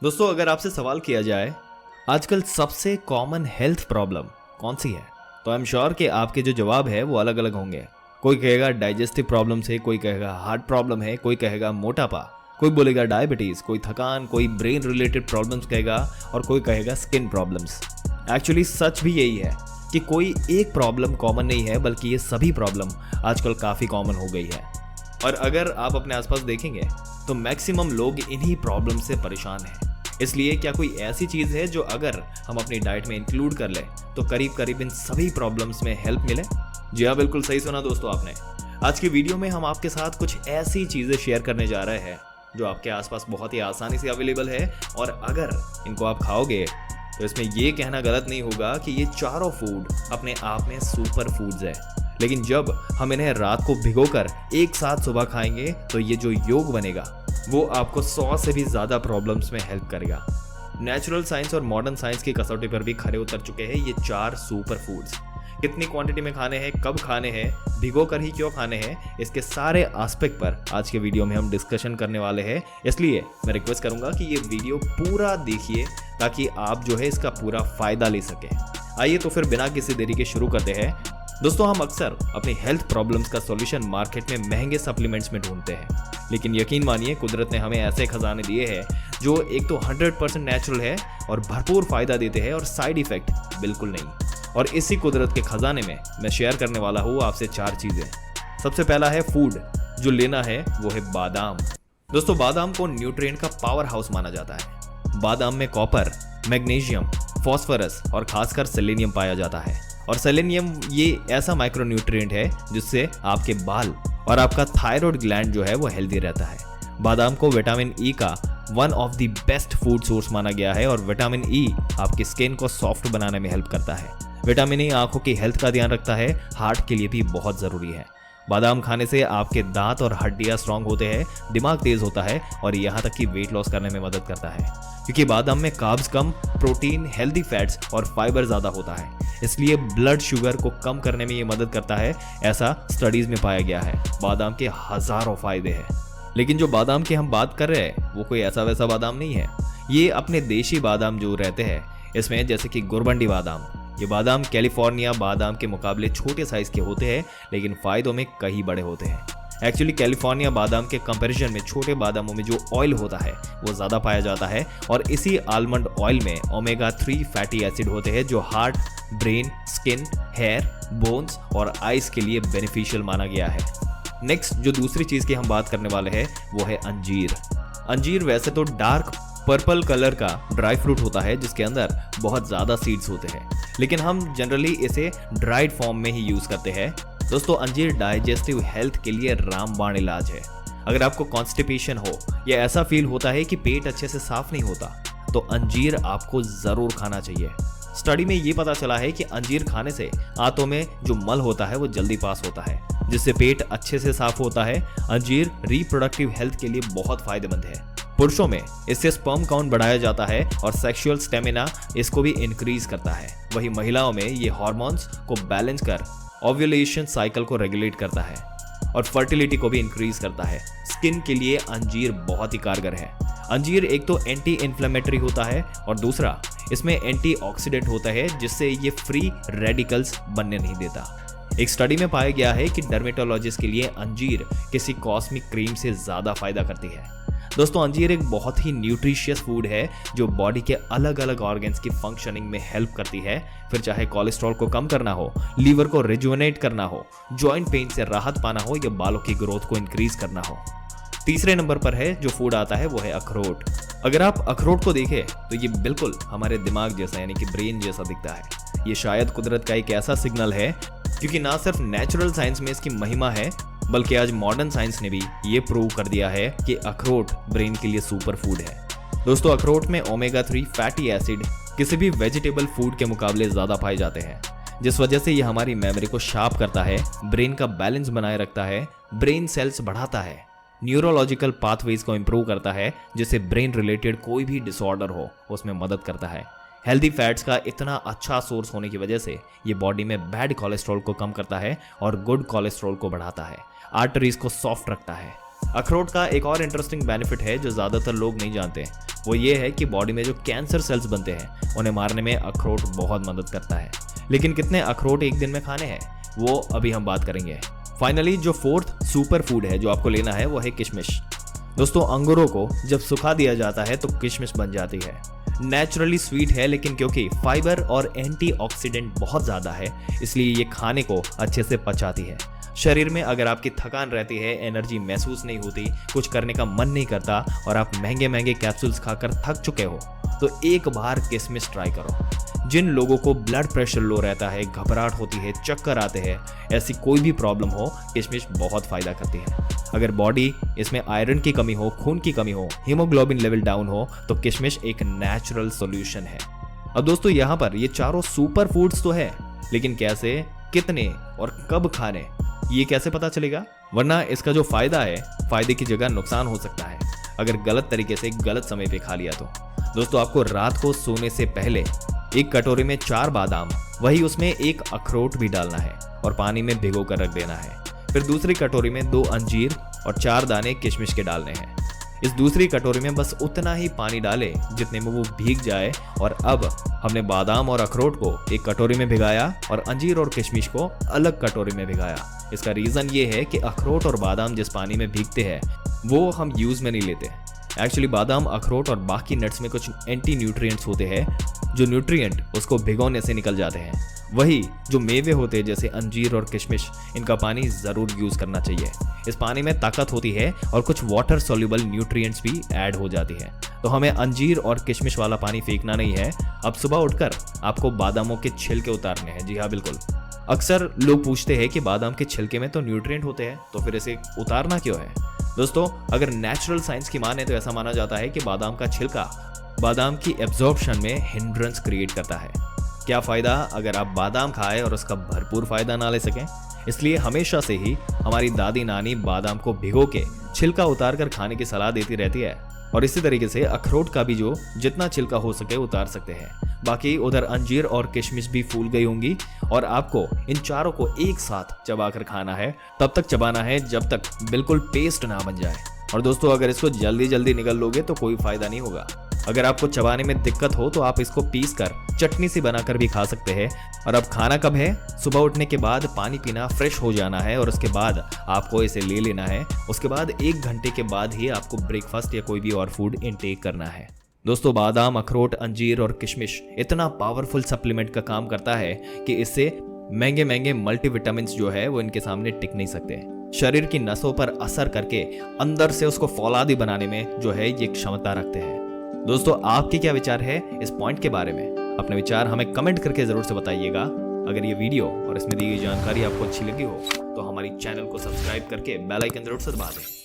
दोस्तों, अगर आपसे सवाल किया जाए आजकल सबसे कॉमन हेल्थ प्रॉब्लम कौन सी है, तो आई एम श्योर कि आपके जो जवाब है वो अलग अलग होंगे। कोई कहेगा डाइजेस्टिव प्रॉब्लम है, कोई कहेगा हार्ट प्रॉब्लम है, कोई कहेगा मोटापा, कोई बोलेगा डायबिटीज, कोई थकान, कोई ब्रेन रिलेटेड प्रॉब्लम्स कहेगा और कोई कहेगा स्किन प्रॉब्लम्स। एक्चुअली सच भी यही है कि कोई एक प्रॉब्लम कॉमन नहीं है, बल्कि ये सभी प्रॉब्लम आजकल काफ़ी कॉमन हो गई है। और अगर आप अपने आसपास देखेंगे तो मैक्सिमम लोग इन्हीं प्रॉब्लम से परेशान हैं। इसलिए क्या कोई ऐसी चीज़ है जो अगर हम अपनी डाइट में इंक्लूड कर लें तो करीब करीब इन सभी प्रॉब्लम्स में हेल्प मिले? जी हाँ, बिल्कुल सही सुना दोस्तों आपने। आज की वीडियो में हम आपके साथ कुछ ऐसी चीज़ें शेयर करने जा रहे हैं जो आपके आसपास बहुत ही आसानी से अवेलेबल है, और अगर इनको आप खाओगे तो इसमें ये कहना गलत नहीं होगा कि ये चारों फूड अपने आप में सुपर फूड्स है। लेकिन जब हम इन्हें रात को भिगोकर एक साथ सुबह खाएंगे तो ये जो योग बनेगा वो आपको 100 से भी ज़्यादा प्रॉब्लम्स में हेल्प करेगा। नेचुरल साइंस और मॉडर्न साइंस की कसौटी पर भी खरे उतर चुके हैं ये 4 सुपर फूड्स। कितनी क्वांटिटी में खाने हैं, कब खाने हैं, भिगो कर ही क्यों खाने हैं, इसके सारे एस्पेक्ट पर आज के वीडियो में हम डिस्कशन करने वाले हैं। इसलिए मैं रिक्वेस्ट करूंगा कि ये वीडियो पूरा देखिए ताकि आप जो है इसका पूरा फायदा ले सकें। आइए तो फिर बिना किसी देरी के शुरू करते हैं। दोस्तों, हम अक्सर अपनी हेल्थ प्रॉब्लम्स का सॉल्यूशन मार्केट में महंगे सप्लीमेंट्स में ढूंढते हैं, लेकिन यकीन मानिए कुदरत ने हमें ऐसे खजाने दिए हैं जो एक तो 100% नेचुरल है और भरपूर फायदा देते हैं और साइड इफेक्ट बिल्कुल नहीं। और इसी कुदरत के खजाने में मैं शेयर करने वाला हूँ आपसे 4 चीज़ें। सबसे पहला है फूड, जो लेना है वो है बादाम। दोस्तों, बादाम को न्यूट्रिएंट का पावर हाउस माना जाता है। बादाम में कॉपर, मैग्नीशियम, फॉस्फोरस और खासकर सेलेनियम पाया जाता है। और सेलेनियम ये ऐसा माइक्रो न्यूट्रिएंट है जिससे आपके बाल और आपका थायराइड ग्लैंड जो है वो हेल्दी रहता है। बादाम को विटामिन ई का one of the best food source माना गया है, और विटामिन ई आपकी स्किन को सॉफ्ट बनाने में हेल्प करता है। विटामिन ई आंखों की हेल्थ का ध्यान रखता है, हार्ट के लिए भी बहुत ज़रूरी है। बादाम खाने से आपके दांत और हड्डियां स्ट्रांग होते हैं, दिमाग तेज होता है और यहाँ तक कि वेट लॉस करने में मदद करता है, क्योंकि बादाम में कार्ब्स कम, प्रोटीन, हेल्दी फैट्स और फाइबर ज़्यादा होता है। इसलिए ब्लड शुगर को कम करने में ये मदद करता है, ऐसा स्टडीज़ में पाया गया है। बादाम के हज़ारों फायदे हैं। लेकिन जो बादाम की हम बात कर रहे हैं वो कोई ऐसा वैसा बादाम नहीं है। ये अपने देशी बादाम जो रहते हैं, इसमें जैसे कि गुरबंडी बादाम, ये बादाम कैलिफोर्निया बादाम के मुकाबले छोटे साइज के होते हैं, लेकिन फायदों में कहीं बड़े होते हैं। एक्चुअली कैलिफोर्निया बादाम के कंपैरिजन में छोटे बादामों में जो ऑयल होता है वो ज़्यादा पाया जाता है, और इसी आलमंड ऑयल में ओमेगा 3 फैटी एसिड होते हैं जो heart, brain, skin, hair, bones और आइज के लिए बेनिफिशियल माना गया है। नेक्स्ट जो दूसरी चीज़ की हम बात करने वाले हैं वो है अंजीर। अंजीर वैसे तो डार्क पर्पल कलर का ड्राई फ्रूट होता है जिसके अंदर बहुत ज़्यादा सीड्स होते हैं, लेकिन हम जनरली इसे ड्राइड फॉर्म में ही यूज़ करते हैं। दोस्तों, अंजीर डाइजेस्टिव हेल्थ के लिए रामबाण इलाज है। अगर आपको कॉन्स्टिपेशन हो या ऐसा फील होता है कि पेट अच्छे से साफ नहीं होता, तो अंजीर आपको ज़रूर खाना चाहिए। स्टडी में ये पता चला है कि अंजीर खाने से आंतों में जो मल होता है वो जल्दी पास होता है, जिससे पेट अच्छे से साफ होता है। अंजीर रिप्रोडक्टिव हेल्थ के लिए बहुत फायदेमंद है। पुरुषों में इससे स्पर्म काउंट बढ़ाया जाता है और सेक्सुअल स्टेमिना इसको भी इंक्रीज करता है। वहीं महिलाओं में ये हार्मोन्स को बैलेंस कर ओव्यूलेशन साइकिल को रेगुलेट करता है और फर्टिलिटी को भी इंक्रीज करता है। स्किन के लिए अंजीर बहुत ही कारगर है। अंजीर एक तो एंटी इन्फ्लेमेटरी होता है और दूसरा इसमें एंटीऑक्सीडेंट होता है, जिससे ये फ्री रेडिकल्स बनने नहीं देता। एक स्टडी में पाया गया है कि डर्मेटोलॉजिस्ट के लिए अंजीर किसी कॉस्मिक क्रीम से ज़्यादा फायदा करती है। दोस्तों, अंजीर एक बहुत ही न्यूट्रिशियस फूड है जो बॉडी के अलग अलग ऑर्गन्स की फंक्शनिंग में हेल्प करती है। फिर चाहे कोलेस्ट्रॉल को कम करना हो, लीवर को रिजुवनेट करना हो, जॉइंट पेन से राहत पाना हो या बालों की ग्रोथ को इंक्रीज करना हो। तीसरे नंबर पर है जो फूड आता है वो है अखरोट। अगर आप अखरोट को देखें तो ये बिल्कुल हमारे दिमाग जैसा यानी कि ब्रेन जैसा दिखता है। ये शायद कुदरत का एक ऐसा सिग्नल है, क्योंकि ना सिर्फ नेचुरल साइंस में इसकी महिमा है, बल्कि आज मॉडर्न साइंस ने भी ये प्रूव कर दिया है कि अखरोट ब्रेन के लिए सुपर फूड है। दोस्तों, अखरोट में ओमेगा 3 फैटी एसिड किसी भी वेजिटेबल फूड के मुकाबले ज़्यादा पाए जाते हैं, जिस वजह से ये हमारी मेमोरी को शार्प करता है, ब्रेन का बैलेंस बनाए रखता है, ब्रेन सेल्स बढ़ाता है, न्यूरोलॉजिकल पाथवेज को इंप्रूव करता है, जिससे ब्रेन रिलेटेड कोई भी डिसऑर्डर हो उसमें मदद करता है। हेल्दी फैट्स का इतना अच्छा सोर्स होने की वजह से ये बॉडी में बैड कोलेस्ट्रॉल को कम करता है और गुड कोलेस्ट्रॉल को बढ़ाता है। आर्टरीज को सॉफ्ट रखता है। अखरोट का एक और इंटरेस्टिंग बेनिफिट है जो ज़्यादातर लोग नहीं जानते हैं, वो ये है कि बॉडी में जो कैंसर सेल्स बनते हैं उन्हें मारने में अखरोट बहुत मदद करता है। लेकिन कितने अखरोट एक दिन में खाने हैं वो अभी हम बात करेंगे। फाइनली जो फोर्थ सुपर फूड है जो आपको लेना है वो है किशमिश। दोस्तों अंगूरों को जब सुखा दिया जाता है तो किशमिश बन जाती है। नेचुरली स्वीट है, लेकिन क्योंकि फाइबर और एंटीऑक्सीडेंट बहुत ज़्यादा है इसलिए ये खाने को अच्छे से पचाती है। शरीर में अगर आपकी थकान रहती है, एनर्जी महसूस नहीं होती, कुछ करने का मन नहीं करता और आप महंगे महंगे कैप्सूल्स खाकर थक चुके हो तो एक बार किशमिश ट्राई करो। जिन लोगों को ब्लड प्रेशर लो रहता है, घबराहट होती है, चक्कर आते हैं, ऐसी कोई भी प्रॉब्लम हो, किशमिश बहुत फायदा करती है। अगर बॉडी इसमें आयरन की कमी हो, खून की कमी हो, हीमोग्लोबिन लेवल डाउन हो तो किशमिश एक नेचुरल सॉल्यूशन है। अब दोस्तों यहाँ पर ये चारों सुपर फूड्स तो है, लेकिन कैसे, कितने और कब खाने ये कैसे पता चलेगा? वरना इसका जो फायदा है, फायदे की जगह नुकसान हो सकता है अगर गलत तरीके से गलत समय पे खा लिया तो। दोस्तों आपको रात को सोने से पहले एक कटोरी में 4 बादाम, वही उसमें 1 अखरोट भी डालना है और पानी में भिगो कर रख देना है। फिर दूसरी कटोरी में 2 अंजीर और 4 दाने किशमिश के डालने हैं। इस दूसरी कटोरी में बस उतना ही पानी डालें जितने में वो भीग जाए। और अब हमने बादाम और अखरोट को एक कटोरी में भिगाया और अंजीर और किशमिश को अलग कटोरी में भिगाया। इसका रीज़न ये है कि अखरोट और बादाम जिस पानी में भीगते हैं वो हम यूज़ में नहीं लेते। एक्चुअली बादाम, अखरोट और बाकी नट्स में कुछ एंटी न्यूट्रिएंट्स होते हैं जो न्यूट्रिएंट उसको भिगोने से निकल जाते हैं। वही जो मेवे होते हैं जैसे अंजीर और किशमिश, इनका पानी ज़रूर यूज़ करना चाहिए। इस पानी में ताकत होती है और कुछ वाटर सॉल्युबल न्यूट्रिएंट्स भी ऐड हो जाती है। तो हमें अंजीर और किशमिश वाला पानी फेंकना नहीं है। अब सुबह उठकर आपको बादामों के छिलके उतारने हैं। जी हाँ, बिल्कुल। अक्सर लोग पूछते हैं कि बादाम के छिलके में तो न्यूट्रिएंट होते हैं तो फिर इसे उतारना क्यों है? दोस्तों अगर नेचुरल साइंस की माने तो ऐसा माना जाता है कि बादाम का छिलका बादाम की एब्जॉर्प्शन में हिंड्रेंस क्रिएट करता है। क्या फ़ायदा अगर आप बादाम खाएं और उसका भरपूर फ़ायदा ना ले सकें? इसलिए हमेशा से ही हमारी दादी नानी बादाम को भिगो के छिलका उतार कर खाने की सलाह देती रहती है। और इसी तरीके से अखरोट का भी जो जितना छिलका हो सके उतार सकते हैं। बाकी उधर अंजीर और किशमिश भी फूल गई होंगी और आपको इन चारों को एक साथ चबाकर खाना है। तब तक चबाना है जब तक बिल्कुल पेस्ट ना बन जाए। और दोस्तों अगर इसको जल्दी जल्दी निगल लोगे तो कोई फायदा नहीं होगा। अगर आपको चबाने में दिक्कत हो तो आप इसको पीस कर चटनी सी बनाकर भी खा सकते हैं। और अब खाना कब है? सुबह उठने के बाद पानी पीना, फ्रेश हो जाना है और उसके बाद आपको इसे ले लेना है। उसके बाद 1 घंटे के बाद ही आपको ब्रेकफास्ट या कोई भी और फूड इनटेक करना है। दोस्तों बादाम, अखरोट, अंजीर और किशमिश इतना पावरफुल सप्लीमेंट का काम करता है कि इससे महंगे महंगे मल्टीविटामिन्स जो है वो इनके सामने टिक नहीं सकते। शरीर की नसों पर असर करके अंदर से उसको फौलादी बनाने में जो है ये क्षमता रखते हैं। दोस्तों आपके क्या विचार है इस पॉइंट के बारे में? अपने विचार हमें कमेंट करके जरूर से बताइएगा। अगर ये वीडियो और इसमें दी गई जानकारी आपको अच्छी लगी हो तो हमारी चैनल को सब्सक्राइब करके बेल आइकन जरूर से दबा दें।